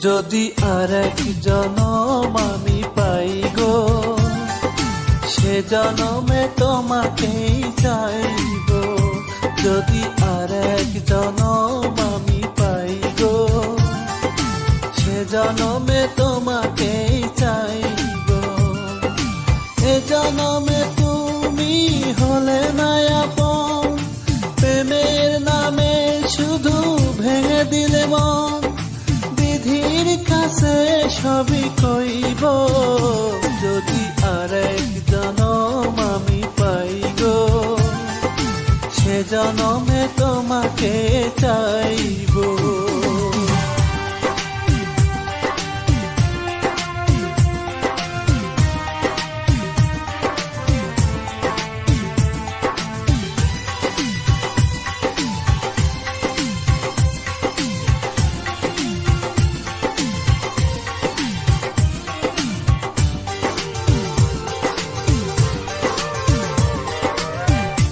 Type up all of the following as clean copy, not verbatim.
যদি আর এক জনম আমি পাই গো, সে জনমে তোমাকেই চাইব। যদি আর এক জনম আমি পাই গো, সে জনমে তোমাকেই চাইব। এ জনমে তুমি হলে না আপন, প্রেমের নামে শুধু ভেঙে দিলে মন। বিধির কাছে সবই কইব, যদি আর এক জনম আমি পাই গো, সে জনমে তোমাকে চাইব।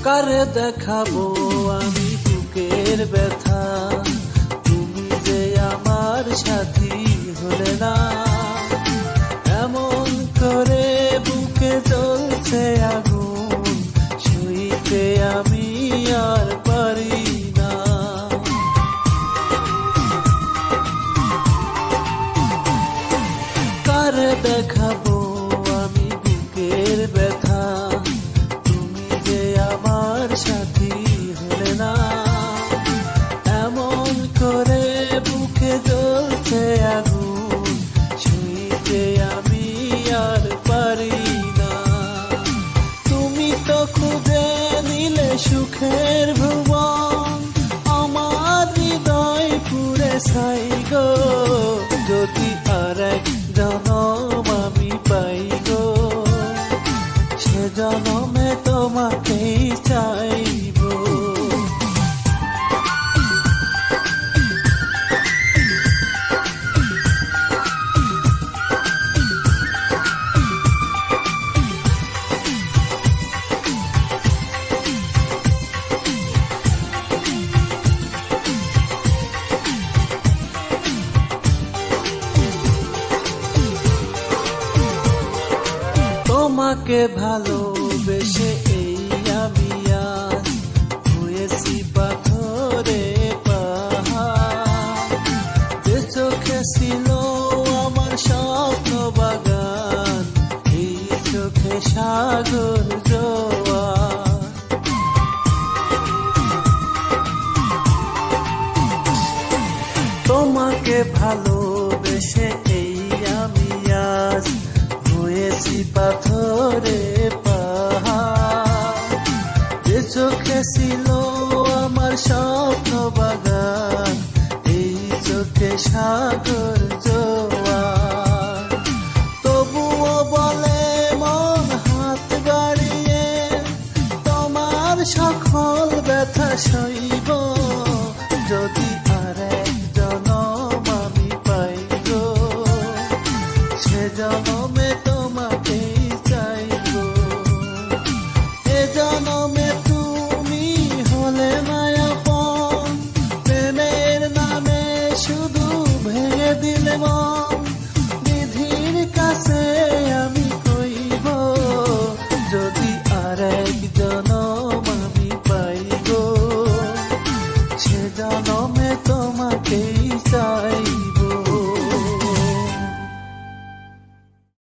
কারে দেখাবো আমি বুকের ব্যথা, তুমি যে আমার সাথী হলে না। এমন করে বুকে জ্বলছে আগুন, সইতে আমি আর পারি না। কারে দেখাবো আমি বুকের ব্যথা, আমার সাথী হলে না। এমন করে বুকে জ্বলছে আগুন, সইতে আমি আর পারি না। তুমি তো খুঁজে নিলে সুখের ভুবন, আমার হৃদয় পুরে ছাই গো। যদি আর এক জনম আমি পাই গো, সে জনমে তোমাকেই চাইব। তোমাকে ভালোবেসে এই আমি আজ হয়েছি পাথরে পাহাড়। যে চোখে ছিল আমার স্বপ্ন বাগান, এই চোখে সাগর জোয়ার। তোমাকে ভালোবেসে এই আমি আজ হয়েছি পাথরে পাহাড়। যে চোখে ছিল আমার স্বপ্ন বাগান, এই চোখে সাগর জোয়ার। তবুও বলে মন হাত বাড়িয়ে, তোমার সকল ব্যথা সইব। যদি আর এক জনম আমি পাই গো, সে জনমে তোমাকেই চাইব। এ জনমে তুমি হলে না আপন, প্রেমের নামে শুধু ভেঙে দিলে মন। বিধির কাছে আমি কইব, যদি আর এক জনম আমি পাই গো, সে জনমে তোমাকেই চাই।